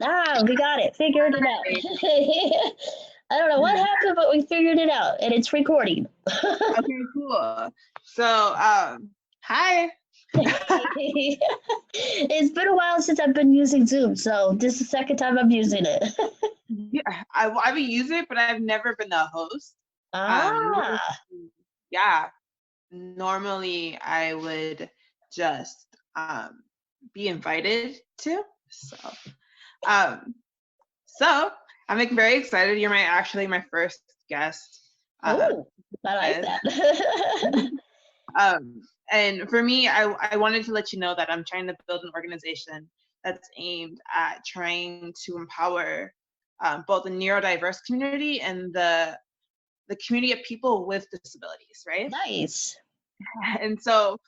Ah, we got it. Figured it out. I don't know what happened, but we figured it out, and it's recording. Okay, cool. So, hi. It's been a while since I've been using Zoom, so this is the second time I'm using it. Yeah, I've used it, but I've never been the host. Normally, Ah, yeah, normally I would just be invited to. Um, so I'm like very excited. You're actually my first guest. Uh, oh, I like as- that. and for me, I wanted to let you know that I'm trying to build an organization that's aimed at trying to empower both the neurodiverse community and the community of people with disabilities, right? Nice. And so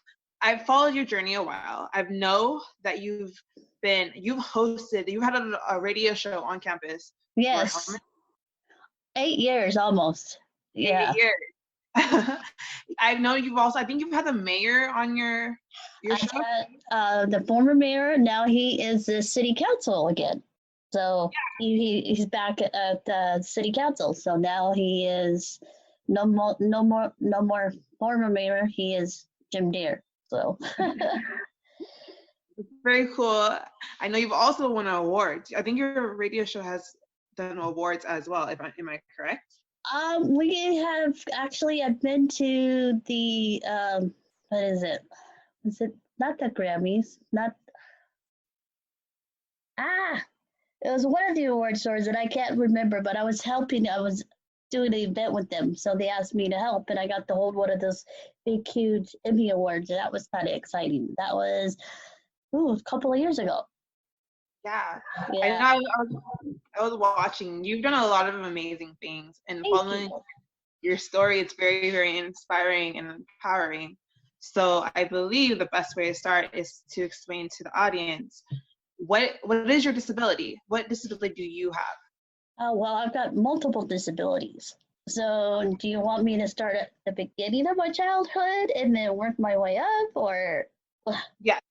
I've followed your journey a while. I know that you've hosted, you've had a radio show on campus for how Yes, many? 8 years almost. Yeah, 8 years. I know you've also, I think you've had the mayor on your I've show. had the former mayor. Now he is the city council again. So he's back at the city council. So now he is no more former mayor. He is Jim Deere. So Very cool. I know you've also won awards. I think your radio show has done awards as well. If am I correct? we have actually. I've been to the what is it? Is it not the Grammys? Not ah. It was one of the award shows that I can't remember, but I was helping. I was doing an event with them, so they asked me to help, and I got to hold one of those big, huge Emmy awards, and that was kind of exciting. That was a couple of years ago. Yeah, I know. Yeah, I was watching. You've done a lot of amazing things, and thank you. following your story, it's very, very inspiring and empowering. So I believe the best way to start is to explain to the audience what is your disability? What disability do you have? Oh well, I've got multiple disabilities. So, do you want me to start at the beginning of my childhood and then work my way up, or? Yes,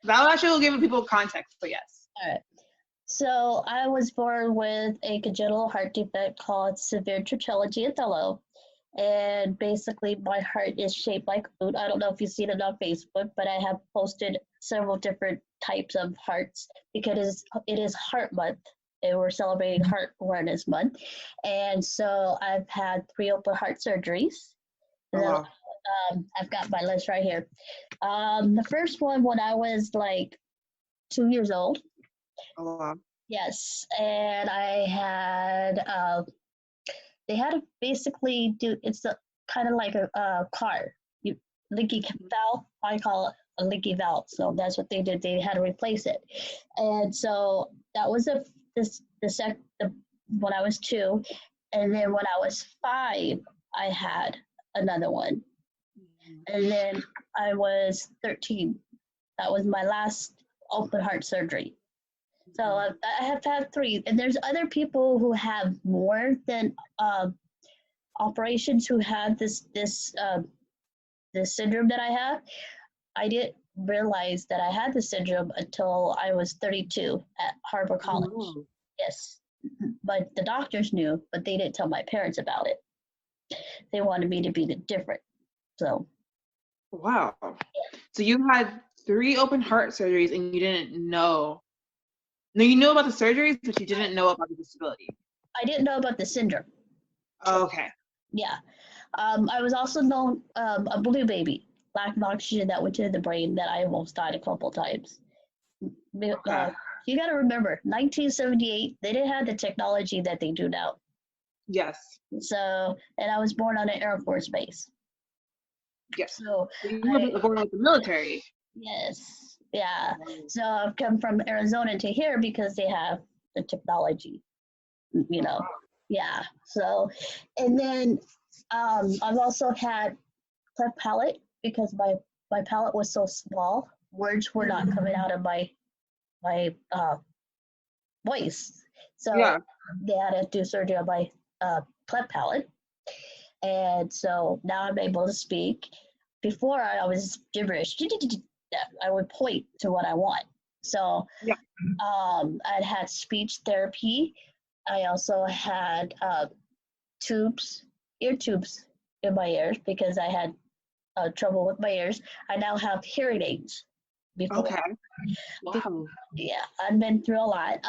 that actually will give people context. So yes. All right. So I was born with a congenital heart defect called severe tracheal othello. And basically, my heart is shaped like food. I don't know if you've seen it on Facebook, but I have posted several different types of hearts because it is Heart Month, and we're celebrating Heart Awareness Month. And so I've had 3 open heart surgeries. Oh wow. I've got my list right here. The first one when I was like 2 years old. Oh wow. Yes, and I had they had to basically do it's a kind of like a car. You leaky valve, I call it a leaky valve. So that's what they did. They had to replace it, and so that was when I was 2, and then when I was 5, I had another one, and then I was 13. That was my last open heart surgery. So I have had 3, and there's other people who have more than operations who have this syndrome that I have. I didn't realize that I had the syndrome until I was 32 at Harbor College. Ooh. Yes, but the doctors knew, but they didn't tell my parents about it. They wanted me to be different. So Wow. So you had 3 open heart surgeries and you didn't know. No, you know about the surgeries, but you didn't know about the disability. I didn't know about the syndrome. Okay. Yeah. I was also known a blue baby, lack of oxygen that went to the brain that I almost died a couple times. Okay. You got to remember, 1978, they didn't have the technology that they do now. Yes. So, and I was born on an Air Force base. Yes. So, So you were born with the military. yes, yeah. So I've come from Arizona to here because they have the technology, you know. Yeah. So, and then I've also had cleft palate because my palate was so small, words were not coming out of my voice. So Yeah. they had to do surgery on my cleft palate, and so now I'm able to speak. Before I was gibberish. I would point to what I want. So Yeah. I'd had speech therapy. I also had ear tubes in my ears because I had trouble with my ears. I now have hearing aids. Before, Okay. be- Wow. yeah, I've been through a lot.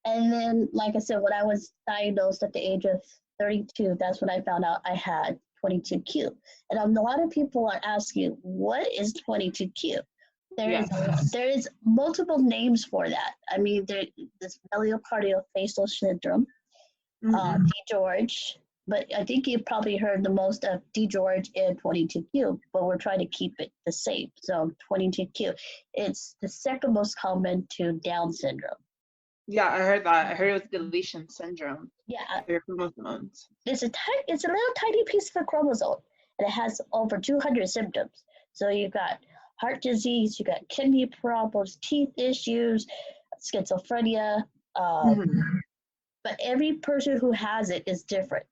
And then, like I said, when I was diagnosed at the age of 32, that's when I found out I had 22q. And a lot of people are asking, what is 22q? Yes. There is multiple names for that. I mean, there's myocardial syndrome, Mm-hmm. D. George, but I think you've probably heard the most of D. George and 22q, but we're trying to keep it the same. So 22q, it's the second most common to Down syndrome. Yeah, I heard that. I heard it was deletion syndrome. Yeah, Your chromosomes. it's a little tiny piece of a chromosome, and it has over 200 symptoms. So you've got heart disease, you got kidney problems, teeth issues, schizophrenia. Mm-hmm. But every person who has it is different.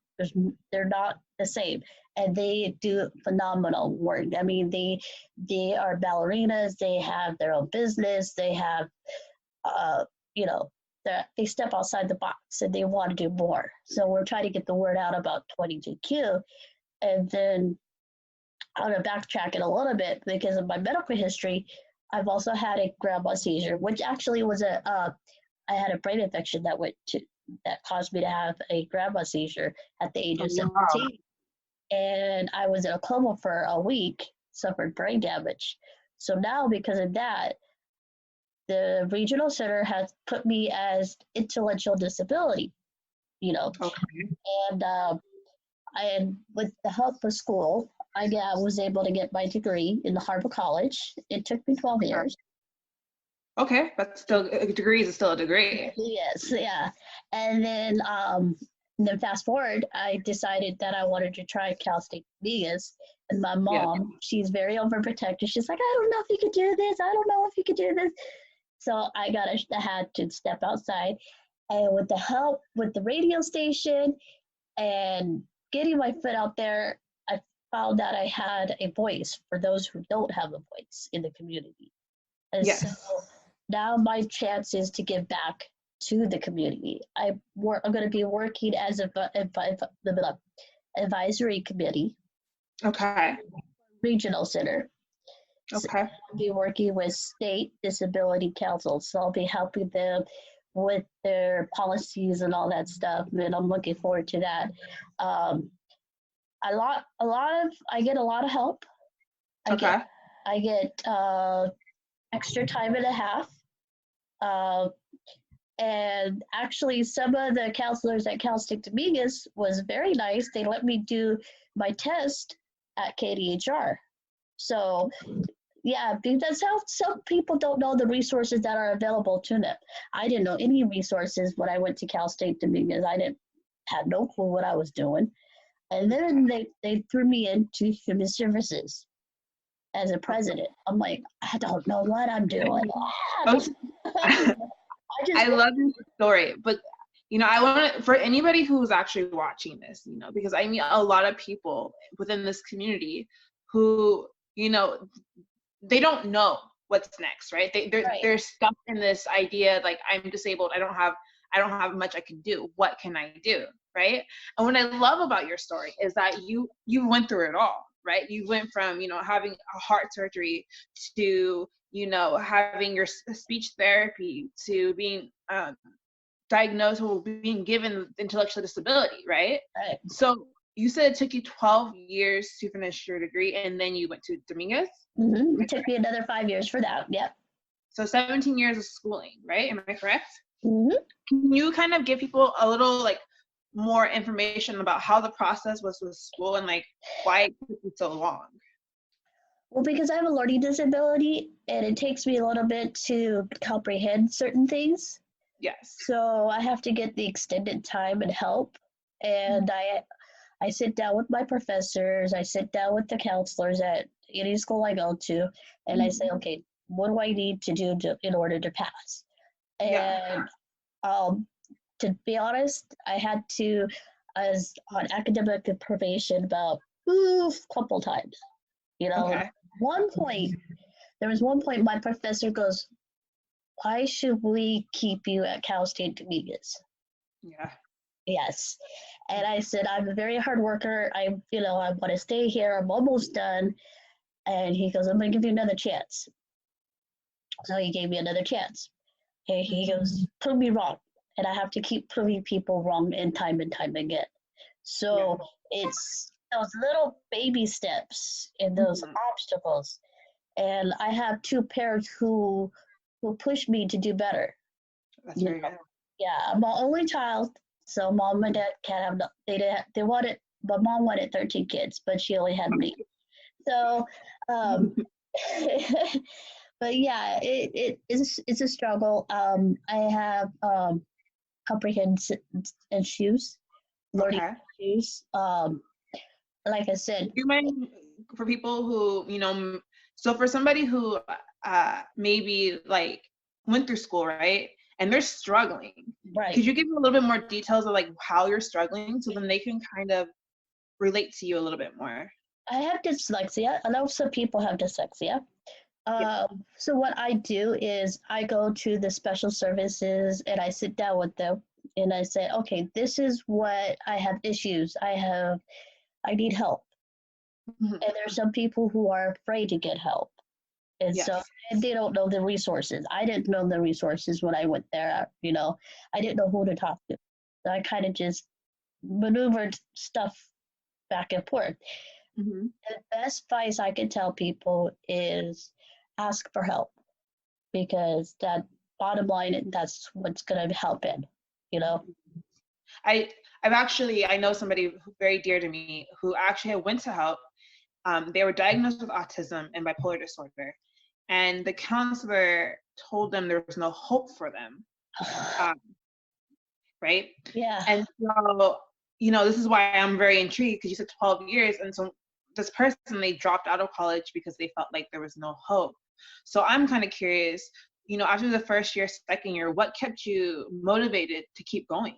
They're not the same, and they do phenomenal work. I mean, they are ballerinas. They have their own business. They have, uh, you know, they step outside the box and they want to do more. So we're trying to get the word out about 22q, and then I'm gonna backtrack it a little bit because of my medical history. I've also had a grandma seizure, which actually was I had a brain infection that caused me to have a grandma seizure at the age Oh, of wow. 17. And I was in a coma for a week, suffered brain damage. So now, because of that, the regional center has put me as intellectual disability, you know, Okay. and and with the help of school, was able to get my degree in the Harvard College. It took me 12 Okay. years. Okay, that's still a degree is still a degree. Yes, yeah. And then fast forward, I decided that I wanted to try Cal State Vegas. And my Yeah. mom, she's very overprotective. She's like, I don't know if you could do this. I don't know if you could do this. So I had to step outside. And with the help with the radio station and getting my foot out there, I found that I had a voice for those who don't have a voice in the community. And so Yes. now my chance is to give back to the community. I'm going to be working as the advisory committee, Okay. regional center. So Okay. I'll be working with state disability councils. So I'll be helping them with their policies and all that stuff. And I'm looking forward to that. Um, I get a lot of help. I get, Okay. I get extra time and a half. Uh, And actually, some of the counselors at Cal State Dominguez was very nice. They let me do my test at KDHR. So, yeah, because some people don't know the resources that are available to them. I didn't know any resources when I went to Cal State Dominguez. Had no clue what I was doing. And then they threw me into human services as a president. I'm like, I don't know what I'm doing. Okay. I just I love this story, but I want to, for anybody who's actually watching this, because I meet a lot of people within this community who, they don't know what's next, right? They're stuck in this idea like, I'm disabled, I don't have much I can do. What can I do, right? And what I love about your story is that you went through it all, right? You went from having a heart surgery to having your speech therapy to being diagnosed or being given intellectual disability, right? Right. So you said it took you 12 years to finish your degree, and then you went to Dominguez? Mm-hmm. It took me another 5 years for that. Yep. So 17 years of schooling, right? Am I correct? Mm-hmm. Can you kind of give people a little more information about how the process was with school and why it took you so long? Well, because I have a learning disability and it takes me a little bit to comprehend certain things. Yes. So I have to get the extended time and help. And I sit down with my professors, I sit down with the counselors at any school I go to, and I say, okay, what do I need to do in order to pass? And to be honest, I had to, as on academic probation about a couple times. Okay. There was one point my professor goes, why should we keep you at Cal State Dominguez? Yeah. Yes. And I said, I'm a very hard worker. I want to stay here. I'm almost done. And he goes, I'm going to give you another chance. So he gave me another chance. And he goes, prove me wrong. And I have to keep proving people wrong and time again. So it's those little baby steps and those obstacles. And I have two parents who push me to do better. That's very good. Yeah, I'm my only child, so mom and dad can't have they wanted, but mom wanted 13 kids, but she only had me. So, but yeah, it's a struggle. I have comprehensive issues, learning issues. Like I said, Do you mind, for people who so for somebody who maybe like went through school, right, and they're struggling, right? Could you give me a little bit more details of like how you're struggling, so then they can kind of relate to you a little bit more? I have dyslexia. I know some people have dyslexia. So what I do is I go to the special services and I sit down with them and I say, okay, this is what I have issues. I need help. And there's some people who are afraid to get help. And so they don't know the resources. I didn't know the resources when I went there. I didn't know who to talk to. So I kind of just maneuvered stuff back and forth. The best advice I can tell people is ask for help, because that bottom line, that's what's going to help in. I know somebody very dear to me who actually went to help. They were diagnosed with autism and bipolar disorder, and the counselor told them there was no hope for them. Right? Yeah. And so, this is why I'm very intrigued, because you said 12 years. And so this person, they dropped out of college because they felt like there was no hope. So I'm kind of curious, after the first year, second year, what kept you motivated to keep going?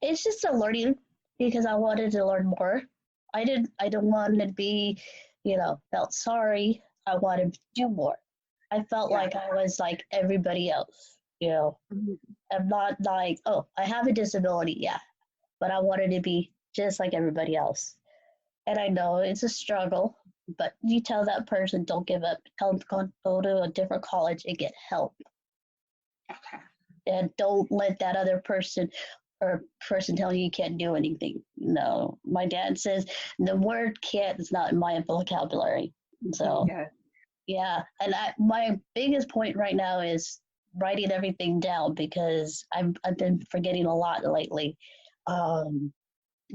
It's just a learning, because I wanted to learn more. I don't want to be, felt sorry. I wanted to do more. I felt like I was like everybody else, I'm not like, oh, I have a disability, yeah, but I wanted to be just like everybody else. And I know it's a struggle, but you tell that person, don't give up. Tell them to go to a different college and get help. Okay. And don't let that other person tell you can't do anything. No, my dad says the word can't is not in my vocabulary. So, yeah. And my biggest point right now is writing everything down, because I've been forgetting a lot lately.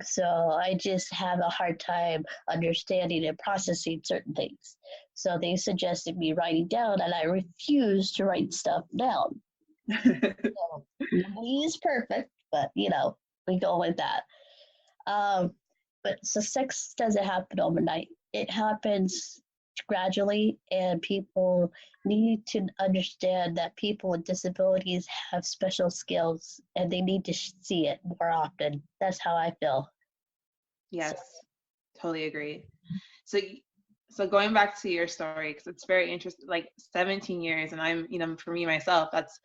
So I just have a hard time understanding and processing certain things. So they suggested me writing down, and I refuse to write stuff down. So, nobody is perfect, but we go with that. But success doesn't happen overnight. It happens gradually, and people need to understand that people with disabilities have special skills, and they need to see it more often. That's how I feel. Yes, totally agree. So going back to your story, because it's very interesting, like 17 years, and I'm, for me, myself, that's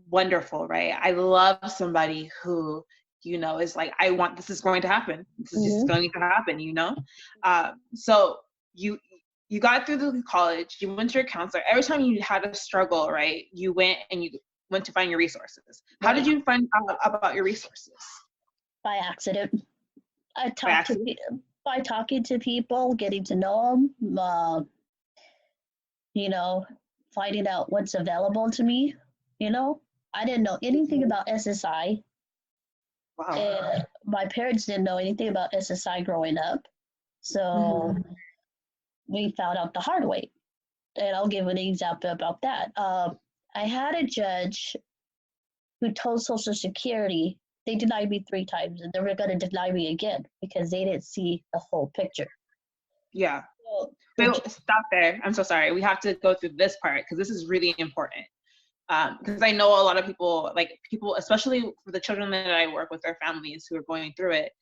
wonderful, right? I love somebody who, is like, this is going to happen. This is just going to happen, So you got through the college, you went to your counselor. Every time you had a struggle, right, you went to find your resources. How did you find out about your resources? By accident. By talking to people, getting to know them, finding out what's available to me. I didn't know anything about SSI. Wow. And my parents didn't know anything about SSI growing up. So we found out the hard way. And I'll give an example about that. I had a judge who told Social Security they denied me 3 times, and they were going to deny me again because they didn't see the whole picture. Yeah. So stop there. I'm so sorry. We have to go through this part, because this is really important. Because I know a lot of people, especially for the children that I work with, their families who are going through it,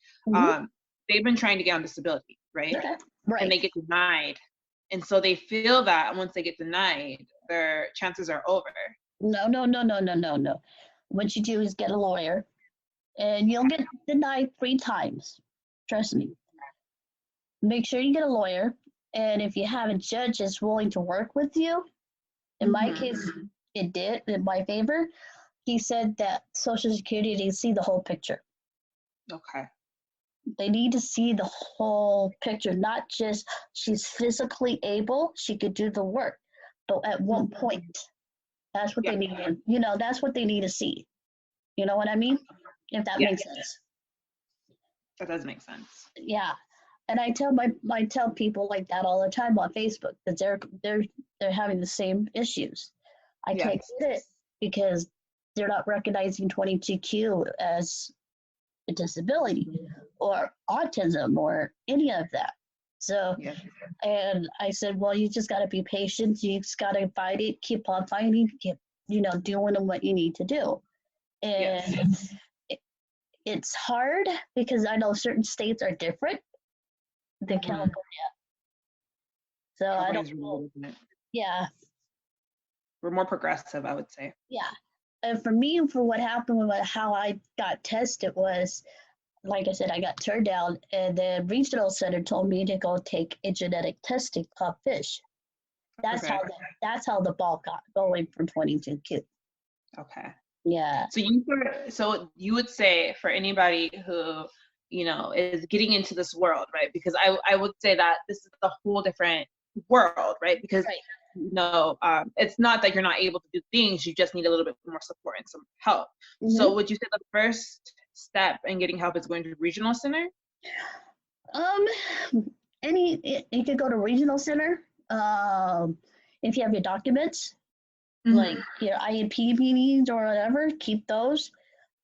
they've been trying to get on disability, right? Right. And they get denied. And so they feel that once they get denied, their chances are over. No, no, no, no, no, no, no. What you do is get a lawyer, and you'll get denied 3 times. Trust me. Make sure you get a lawyer, and if you have a judge that's willing to work with you, in my Mm-hmm. case, it did in my favor. He said that Social Security, they see the whole picture. Okay. They need to see the whole picture, not just she's physically able, she could do the work, but at what Mhm. point? That's what Yeah. they need. That's what they need to see. You know what I mean? If that Yeah. makes sense. That does make sense. Yeah. And I tell people like that all the time on Facebook that they're having the same issues. I can't Yes. get it because they're not recognizing 22Q as a disability or autism or any of that. So, Yes. and I said, well, you just got to be patient. You just got to fight it, keep on fighting, keep, doing what you need to do. Yes. And it, it's hard because I know certain states are different than Mm-hmm. California. So I don't California's know. really different. Yeah, We're more progressive, I would say. yeah. And for me, for what happened with how I got tested was, like I said, I got turned down, and the regional center told me to go take a genetic testing called FISH. That's Okay. how that's how the ball got going from 22Q. Okay. Yeah. So you would say for anybody who, is getting into this world, right? Because I would say that this is a whole different world, right? Because Right. it's not that you're not able to do things, you just need a little bit more support and some help. So Mm-hmm. would you say the first step in getting help is going to regional center? Um, you could go to regional center. If you have your documents, like Mm-hmm. your IEP meetings or whatever, keep those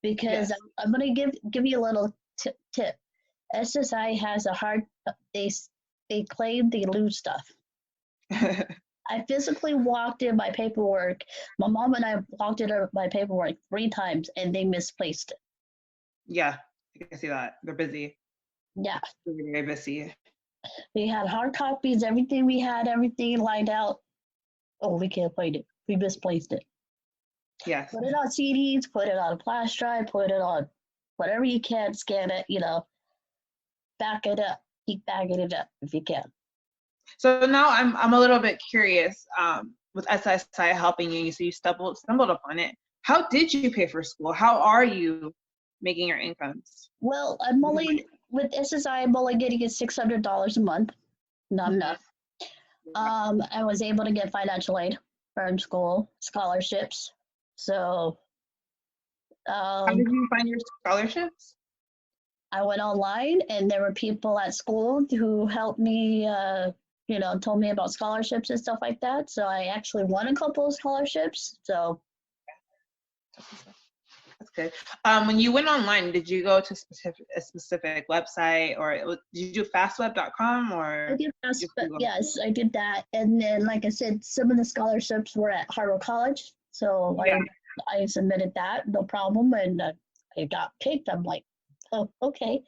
because Yes. I'm gonna give you a little tip. SSI has a hard. They they claim they lose stuff. I physically walked in my paperwork. My mom and I walked in my paperwork 3 times, and they misplaced it. Yeah, I can see that. They're busy. Yeah, They're very busy. we had hard copies. Everything we had, everything lined out. Oh, we can't find it. We misplaced it. Yes. Put it on CDs. Put it on a flash drive. Put it on whatever you can. Scan it. Back it up. Keep backing it up if you can. So now I'm a little bit curious. With SSI helping you, so you stumbled upon it. How did you pay for school? How are you making your incomes? Well, I'm only with SSI. I'm only getting $600 a month. Not Mhm. enough. I was able to get financial aid from school scholarships. So How um, did you find your scholarships? I went online, and there were people at school who helped me. Told me about scholarships and stuff like that. So I actually won a couple of scholarships. So That's good. When you went online, did you go to a specific website, or did you do fastweb.com I or did that. just Google? Yes, I did that. And then, like I said, some of the scholarships were at Harvard College. So Yeah. I submitted that, no problem, and I got picked. I'm like, oh, okay.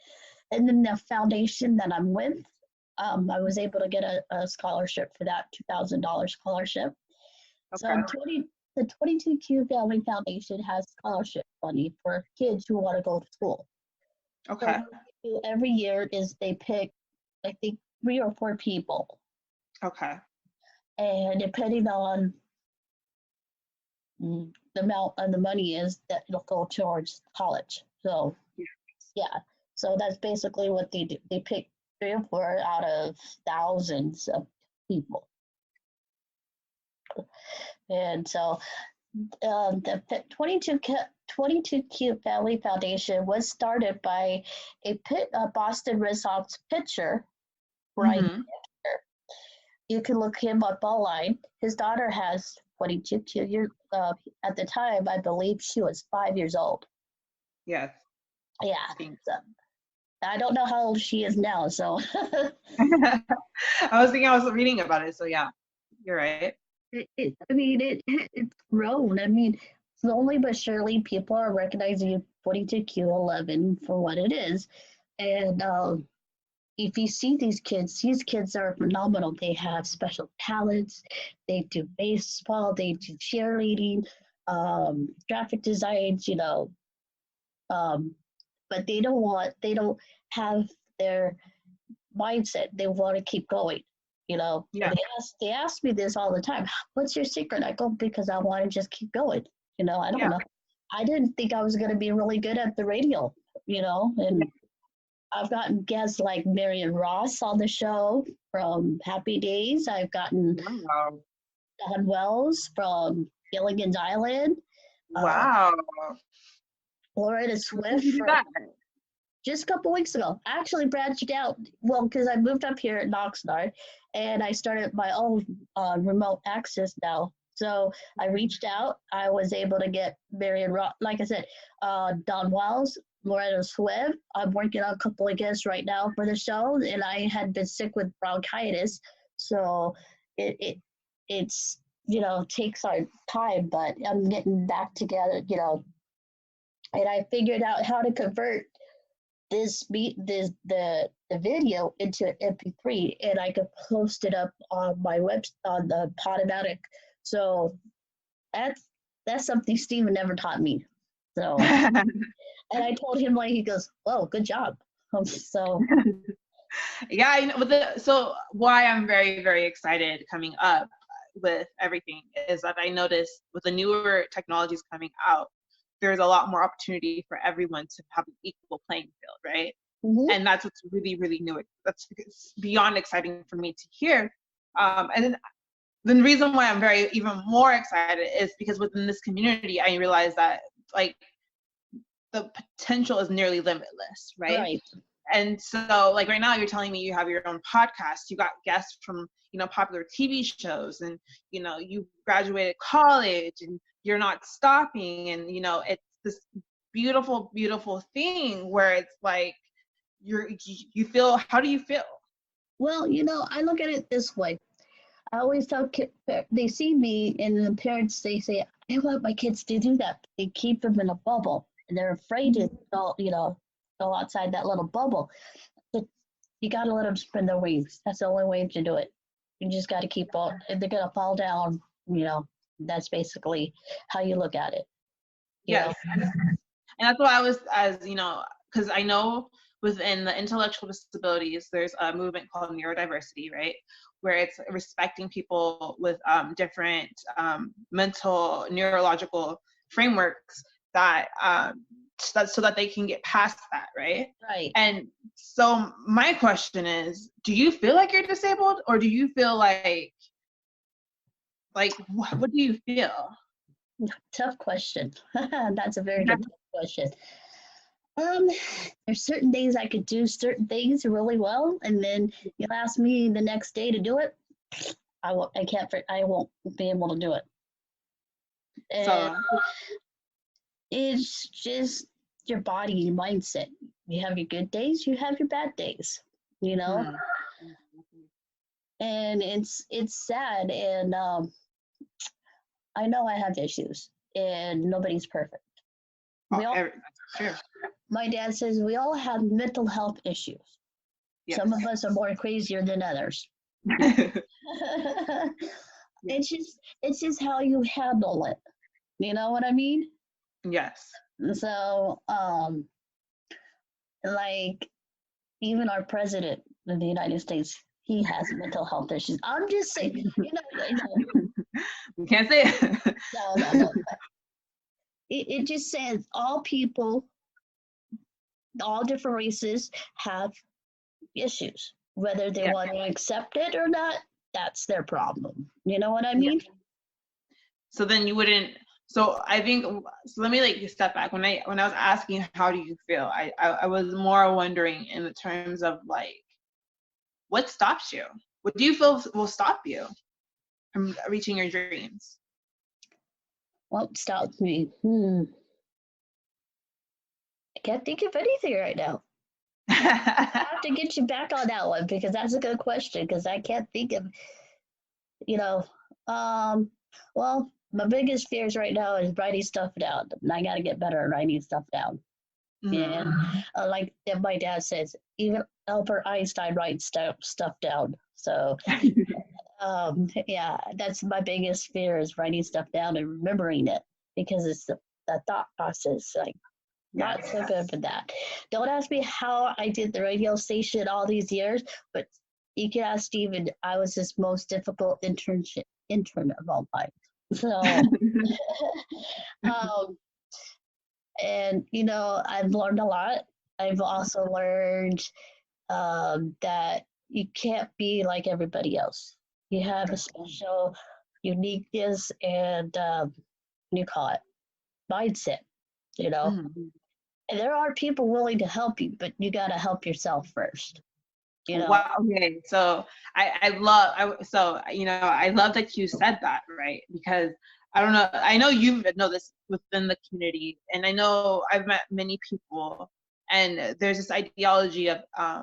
And then the foundation that I'm with, I was able to get a scholarship for that $2,000 scholarship. So Okay. the 22Q Family Foundation has scholarship money for kids who want to go to school. So Okay. what they do every year is they pick, I think, 3 or 4 people, Okay. and depending on the amount of the money is that it'll go towards college. So yeah, so that's basically what they do. They pick 3 or 4 out of thousands of people, and so the 22Q Family Foundation was started by a Boston Red Sox pitcher, right? Mm-hmm. You can look him up online. His daughter has 22Q. At the time, I believe she was 5 years old. Yes. Yeah. I think. So I don't know how old she is now. So I was reading about it, so yeah, you're right. it's grown. I mean, slowly but surely, people are recognizing 42Q11 for what it is. And if you see these kids are phenomenal. They have special talents. They do baseball. They do cheerleading. graphic designs, but they don't have their mindset. They want to keep going, Yeah. They ask me this all the time. What's your secret? I go, because I want to just keep going. I don't Yeah. know. I didn't think I was going to be really good at the radio, and I've gotten guests like Marion Ross on the show from Happy Days. I've gotten Wow. Don Wells from Gilligan's Island, uh, Wow. Florida When did Swift you do from that? just a couple weeks ago. I actually branched out, well, because I moved up here at Oxnard and I started my own remote access now. So I reached out. I was able to get Marion Rock, like I said, Don Wells, Loretta Swift. I'm working on a couple of guests right now for the show, and I had been sick with bronchitis, so it it's takes our time, but I'm getting back together, and I figured out how to convert the video into an MP3, and I could post it up on my web on the Podomatic. So that's something Steven never taught me. So, and I told him, like, he goes, "Whoa, good job." So Yeah, so why I'm very, very excited coming up with everything is that I noticed with the newer technologies coming out, there's a lot more opportunity for everyone to have an equal playing field, right? mhm. And that's what's really, really new. That's beyond exciting for me to hear. And then the reason why I'm very even more excited is because within this community, I realize that like the potential is nearly limitless, right? Right. And so like right now you're telling me you have your own podcast, you got guests from popular TV shows, and you graduated college and you're not stopping, and it's this beautiful, beautiful thing where it's like you feel, how do you feel? Well, I look at it this way. I always tell kids, they see me, and the parents, they say, I want my kids to do that. They keep them in a bubble, and they're afraid to go outside that little bubble. But you got to let them spread their wings. That's the only way to do it. You just got to keep on. If they're gonna fall down, that's basically how you look at it. Yes. And that's why I was, as because I know within the intellectual disabilities, there's a movement called neurodiversity, right? Where it's respecting people with different mental, neurological frameworks that, so that they can get past that, right? Right. And so my question is, do you feel like you're disabled, or do you feel like what do you feel? Tough question. That's a very good question. Um, there's certain days I could do certain things really well, and then you'll ask me the next day to do it. I won't. I can't. I won't be able to do it. And So it's just your body and mindset. You have your good days. You have your bad days. hmm. And it's sad. And I know I have issues, and nobody's perfect. We all. That's true. My dad says we all have mental health issues. Yes. Some of us are more crazier than others. It's just how you handle it. You know what I mean? Yes. So, like even our president of the United States, he has mental health issues. I'm just saying, We can't say it. no. It just says all people, all different races have issues. Whether they Yeah. want to accept it or not, that's their problem. You know what I mean? So then you wouldn't. So I think. So let me step back. When I was asking how do you feel, I was more wondering in the terms of what stops you? What do you feel will stop you from reaching your dreams? What stops me? I can't think of anything right now. I have to get you back on that one because that's a good question because I can't think of, well, my biggest fears right now is writing stuff down. And I got to get better at writing stuff down. And like my dad says, even Albert Einstein writes stuff down. So, yeah, that's my biggest fear is writing stuff down and remembering it. because it's the thought process. Like, not so good for that. Don't ask me how I did the radio station all these years, but you can ask Steven. I was his most difficult intern of all time. So, um, and I've learned a lot. I've also learned that you can't be like everybody else. You have a special uniqueness and what do you call it? Mindset. Mhm. And there are people willing to help you, but you got to help yourself first. Wow. Okay. So I love I love that you said that, right? Because I don't know. I know you know this within the community, and I know I've met many people, and there's this ideology of I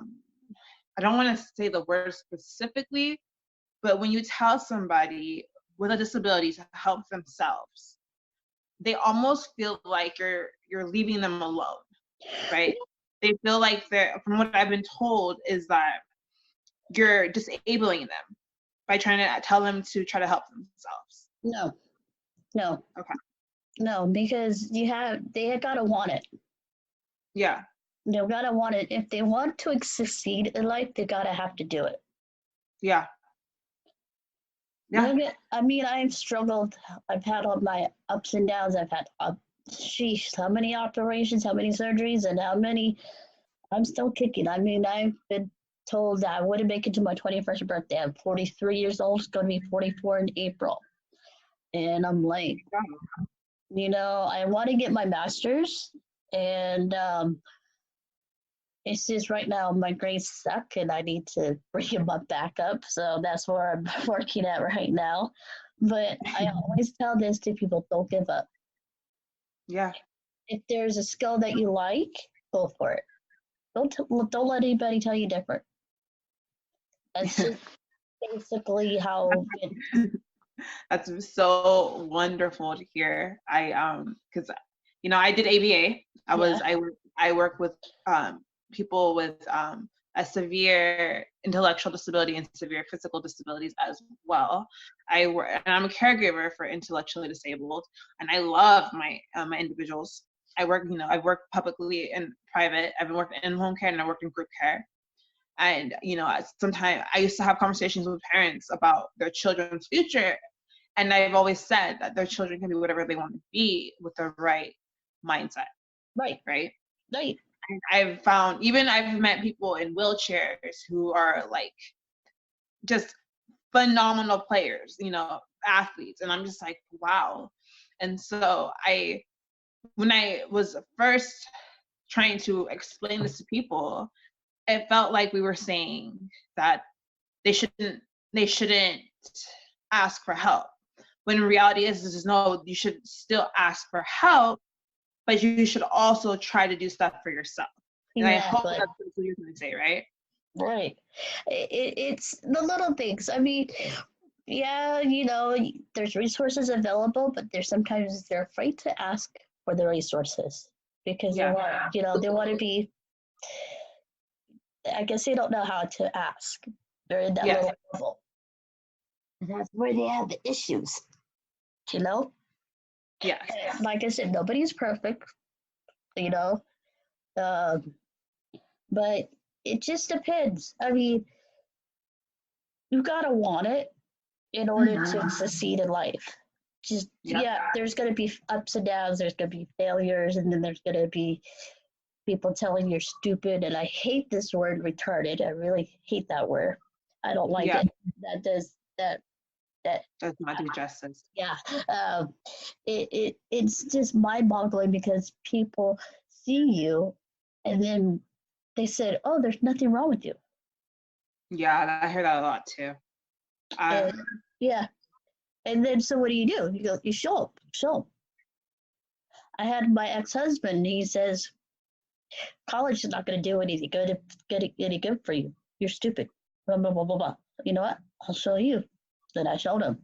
don't want to say the word specifically, but when you tell somebody with a disability to help themselves, they almost feel like you're leaving them alone, right? They feel like from what I've been told, is that you're disabling them by trying to tell them to try to help themselves. No, no, Okay. no, because they gotta want it. Yeah. They gotta want it. If they want to succeed in life, they gotta have to do it. Yeah. Yeah. I mean, I've struggled. I've had all my ups and downs. I've had, how many operations, how many surgeries, and how many. I'm still kicking. I mean, I've been told that I wouldn't make it to my 21st birthday. I'm 43 years old. It's going to be 44 in April. And I'm like, I want to get my master's. And it's just right now my grades suck and I need to bring them up back up. So that's where I'm working at right now. But I always tell this to people, don't give up. Yeah. If there's a skill that you like, go for it. Don't let anybody tell you different. That's just basically how That's so wonderful to hear. Because I did ABA. I work with people with a severe intellectual disability and severe physical disabilities as well. And I'm a caregiver for intellectually disabled, and I love my individuals. I've worked publicly and private. I've been working in home care and I worked in group care. And sometimes I used to have conversations with parents about their children's future, and I've always said that their children can be whatever they want to be with the right mindset. right. And I've met people in wheelchairs who are like just phenomenal players, athletes, and I'm just like, wow. And so when I was first trying to explain this to people, it felt like we were saying that they shouldn't ask for help, when in reality is no, you should still ask for help, but you should also try to do stuff for yourself. And I hope that's what you're going to say, right? Right. It's the little things. I mean, yeah, there's resources available, but there's sometimes they're afraid to ask for the resources because they want to be, I guess they don't know how to ask. They're in that little level. And that's where they have the issues, Yeah. Like I said, nobody's perfect, but it just depends. I mean, you gotta want it in order to succeed in life. There's gonna be ups and downs. There's gonna be failures, and then there's gonna be people telling you're stupid. And I hate this word, retarded. I really hate that word. I don't like it. That does not do justice. Yeah, it's just mind-boggling because people see you, and then they said, "Oh, there's nothing wrong with you." Yeah, I hear that a lot too. And then so what do? You show up. I had my ex-husband. He says, "College is not going to do anything good for you. You're stupid." Blah blah blah blah blah. You know what? I'll show you. Then I showed him.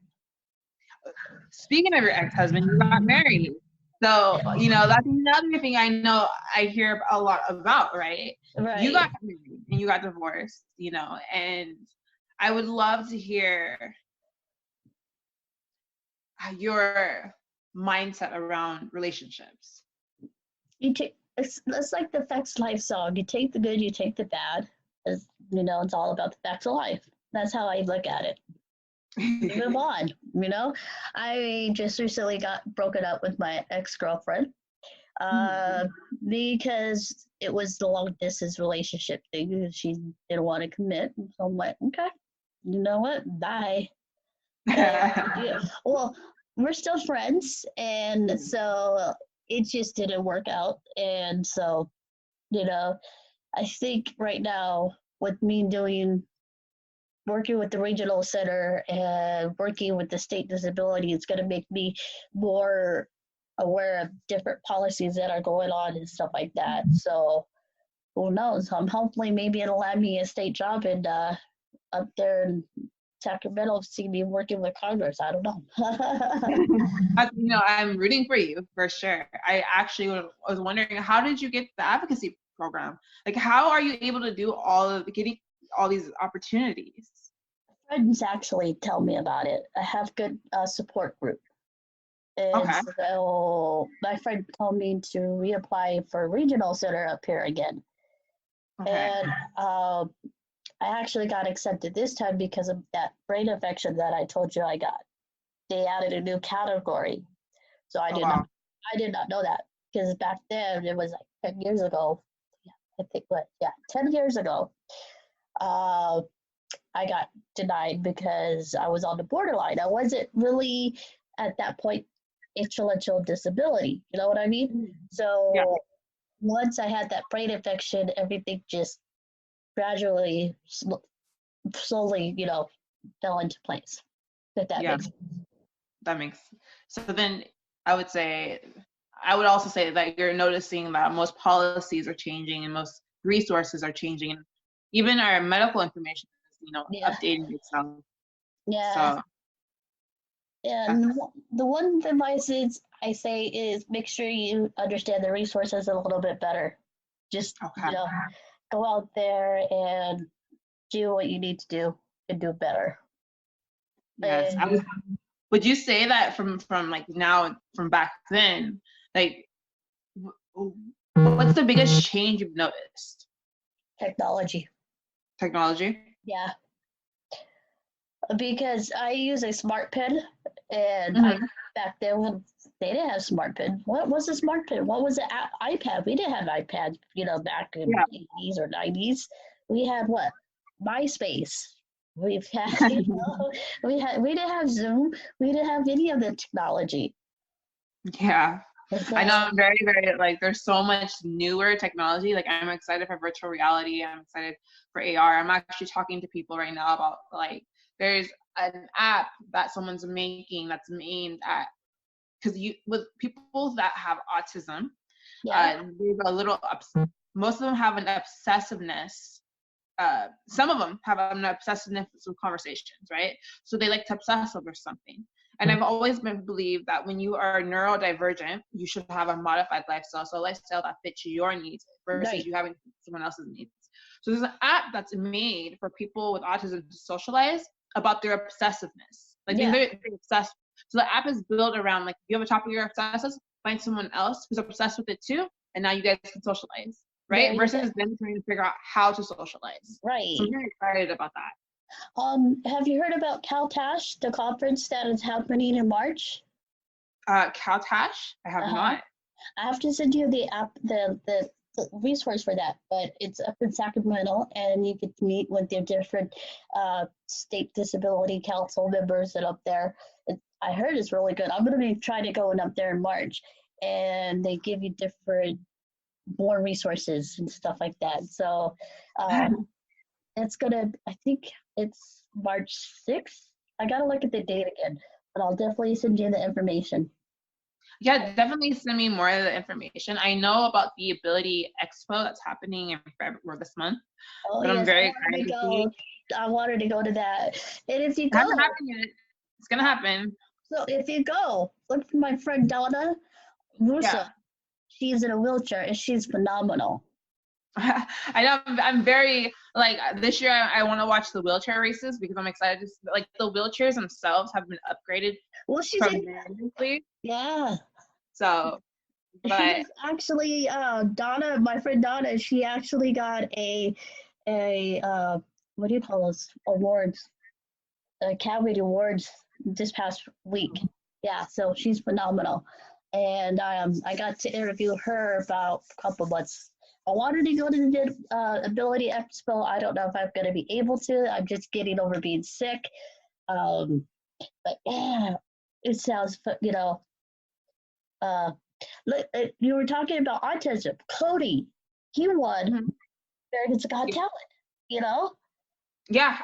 Speaking of your ex-husband, you got married. So, that's another thing I hear a lot about, right? Right. You got married and you got divorced, and I would love to hear your mindset around relationships? You take it's like the Facts of Life song. You take the good, you take the bad. It's, it's all about the facts of life. That's how I look at it. Move on. I just recently got broken up with my ex-girlfriend because it was the long distance relationship thing. She didn't want to commit. So I'm like, okay, you know what? Bye. Well, we're still friends, and so it just didn't work out. And so, I think right now with me working with the regional center and working with the state disability, it's going to make me more aware of different policies that are going on and stuff like that. So who knows? Hopefully maybe it'll land me a state job and up there in Sacramento, see me working with Congress. I don't know. I'm rooting for you for sure. I actually was wondering, how did you get the advocacy program? Like, how are you able to do getting all these opportunities? Friends actually tell me about it. I have good support group. And so my friend told me to reapply for regional center up here again. Okay. And I actually got accepted this time because of that brain infection that I told you I got. They added a new category. So I did not know that, because back then it was like 10 years ago. I think 10 years ago. I got denied because I was on the borderline. I wasn't really at that point intellectual disability. You know what I mean? So once I had that brain infection, everything just gradually, slowly, fell into place. If that makes sense. That makes. So then I would also say that you're noticing that most policies are changing and most resources are changing, and even our medical information is, updating itself. Yeah. So, and the one advice I say is make sure you understand the resources a little bit better. Just go out there and do what you need to do and do better. Yes. Would you say that from like now, from back then, like what's the biggest change you've noticed? Technology. Yeah. Because I use a smart pen, and back then when they didn't have smart pen. What was a smart pen? What was an iPad? We didn't have iPads, back in the 80s or 90s. We had what? MySpace. We've had, we didn't have Zoom. We didn't have any of the technology. Yeah. I know, I'm very, very, like, there's so much newer technology. Like, I'm excited for virtual reality. I'm excited for AR. I'm actually talking to people right now about, like, there's an app that someone's making that's aimed at, because with people that have autism, there's a little, most of them have an obsessiveness. Some of them have an obsessiveness with conversations, right? So they like to obsess over something. And I've always believed that when you are neurodivergent, you should have a modified lifestyle, so a lifestyle that fits your needs versus you having someone else's needs. So there's an app that's made for people with autism to socialize about their obsessiveness. Like they're obsessed. So the app is built around, like, you have a topic you're obsessed with, find someone else who's obsessed with it too, and now you guys can socialize, right? Versus them trying to figure out how to socialize. Right. So I'm very excited about that. Have you heard about CalTASH, the conference that is happening in March? CalTASH? I have not. I have to send you the app, the resource for that, but it's up in Sacramento, and you get to meet with the different state disability council members that up there. I heard it's really good. I'm going to be trying to go up there in March, and they give you more resources and stuff like that. So it's gonna, I think it's March 6th. I gotta look at the date again, but I'll definitely send you the information. Yeah, definitely send me more of the information. I know about the Ability Expo that's happening in February this month. But I'm very excited to see. I wanted to go to that. And if you go, it hasn't happened yet. It's gonna happen. So if you go, look for my friend Donna Russo. Yeah. She's in a wheelchair and she's phenomenal. I know, I'm very, like, this year I want to watch the wheelchair races because I'm excited to see, like, the wheelchairs themselves have been upgraded. Well, she's Yeah. So, She but was actually Donna, my friend Donna. She actually got a what do you call those awards? Academy Awards this past week. Yeah, so she's phenomenal, and I got to interview her about a couple months. I wanted to go to the Ability Expo. I don't know if I'm going to be able to. I'm just getting over being sick. Um, but yeah, it sounds, uh, look, you were talking about autism. Cody, he won mhm. America's Got Talent, you know? Yeah,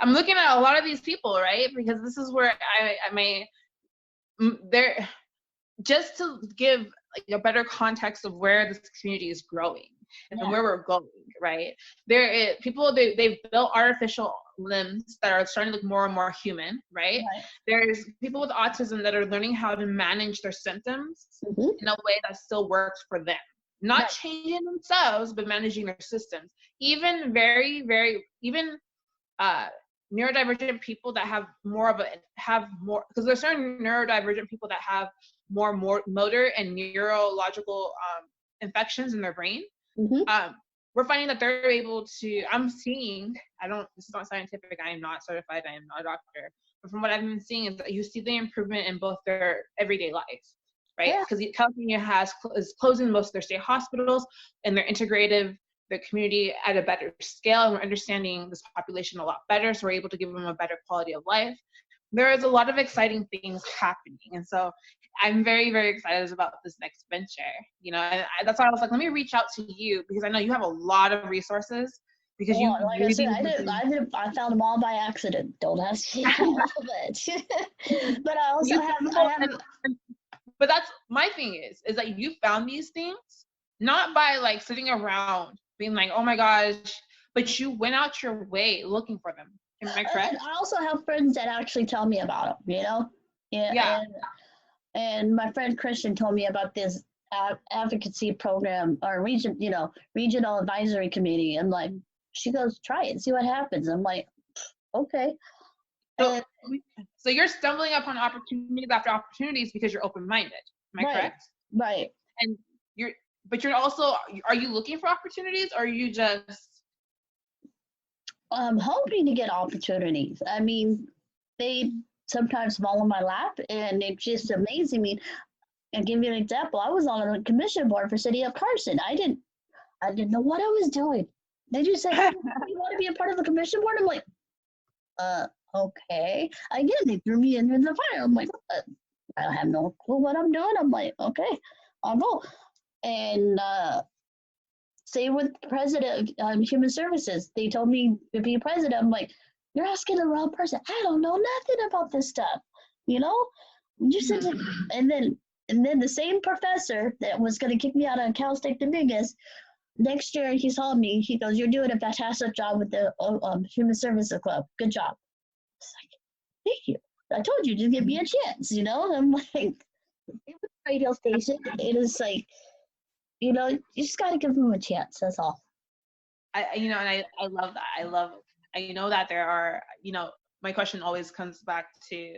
I'm looking at a lot of these people, right? Because this is where I may there just to give like a better context of where this community is growing and Yeah, where we're going, right? There is people they've built artificial limbs that are starting to look more and more human, right? right. There's people with autism that are learning how to manage their symptoms Mm-hmm. in a way that still works for them. Not Right, changing themselves, but managing their systems. Even very, very, even uh, neurodivergent people that have more, because there's certain neurodivergent people that have more motor and neurological infections in their brain. mm-hmm. We're finding that they're able to. I'm seeing. I don't. This is not scientific. I am not certified. I am not a doctor. But from what I've been seeing is that you see the improvement in both their everyday lives, right? Yeah, Because California is closing most of their state hospitals, and they're integrative the community at a better scale, and we're understanding this population a lot better, so we're able to give them a better quality of life. There is a lot of exciting things happening, and so I'm very, very excited about this next venture. And that's why I was like, let me reach out to you because I know you have a lot of resources because well, you like I said, really have been. I found them all by accident. Don't ask me all of it. But I also You have, people, but that's my thing is that you found these things not by like sitting around being like, oh my gosh, but you went out your way looking for them. Am I and correct? I also have friends that actually tell me about them. Yeah, Yeah. and my friend Christian told me about this advocacy program or regional advisory committee. I'm like, she goes, try it, see what happens. I'm like, okay. So, And so you're stumbling upon opportunities after opportunities because you're open-minded. Am I right, correct? right. And but you're also, are you looking for opportunities or are you just, I'm hoping to get opportunities. I mean, they sometimes fall in my lap, and it's just amazing me. And give you an example, I was on a commission board for City of Carson. I didn't know what I was doing. They just said, "Hey, you want to be a part of the commission board?" I'm like, uh, okay. Again, they threw me into the fire. I'm like, I have no clue what I'm doing. I'm like, okay, I'll go. And same with president of human services. They told me to be president. I'm like, you're asking the wrong person. I don't know nothing about this stuff. You know, you said, and then the same professor that was going to kick me out of Cal State Dominguez next year, he saw me. He goes, "You're doing a fantastic job with the Human Services Club. Good job." It's like, thank you. I told you, just give me a chance. I'm like, it was a radio station. It is like, you just got to give them a chance. That's all. and I love that. I know that there are, my question always comes back to,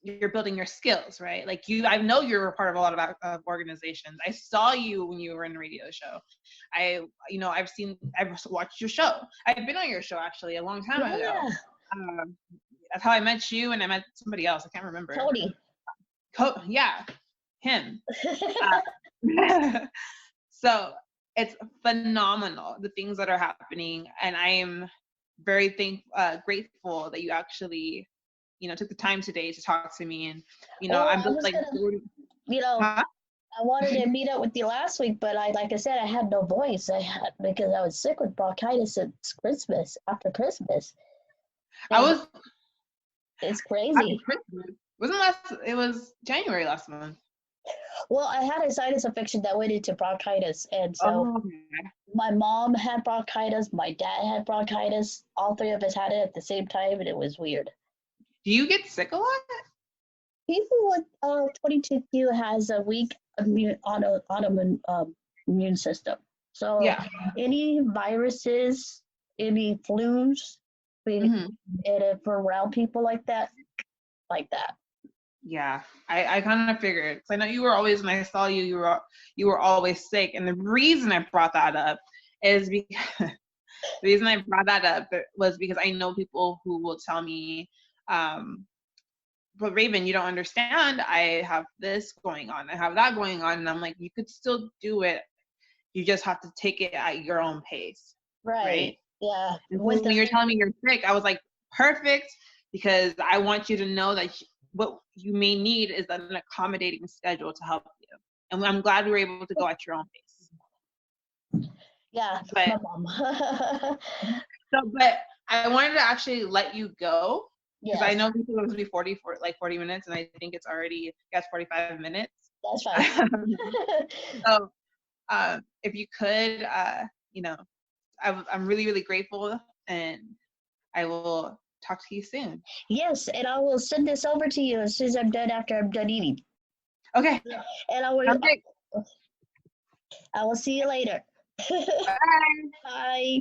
you're building your skills, right? Like I know you're a part of a lot of organizations. I saw you when you were in a radio show. I've watched your show. I've been on your show actually a long time ago. Yeah, Um, that's how I met you, and I met somebody else. I can't remember. Tony. Yeah, him. Uh, so it's phenomenal the things that are happening, and I am very grateful that you actually, took the time today to talk to me, and Well, I'm I just was like, gonna, you know, huh? I wanted to meet up with you last week, but like I said, I had no voice. Because I was sick with bronchitis since Christmas, after Christmas, I and was it's after crazy. Christmas. Wasn't last? It was January last month. Well, I had a sinus infection that went into bronchitis, and so Oh, my mom had bronchitis, my dad had bronchitis. All three of us had it at the same time, and it was weird. do you get sick a lot? People with 22q has a weak autoimmune immune system. So Yeah. any viruses, any flus, and Hmm. if we're around people like that, like that. Yeah, I kind of figured, because I know you were always, when I saw you, you were always sick. And the reason I brought that up is because the reason I brought that up was because I know people who will tell me, but Raven, you don't understand. I have this going on. I have that going on. And I'm like, you could still do it. You just have to take it at your own pace. Right. Yeah. And so when you're telling me you're sick, I was like, perfect, because I want you to know that what you may need is an accommodating schedule to help you. And I'm glad we were able to go at your own pace. Yeah, But, my mom. but I wanted to actually let you go, because I Yes, know this was going to be 40 minutes, and I think it's already 45 minutes. that's fine. So if you could, I'm really, really grateful, and I will talk to you soon. Yes, and I will send this over to you as soon as I'm done after I'm done eating. Okay. And I will see you later. Bye. Bye.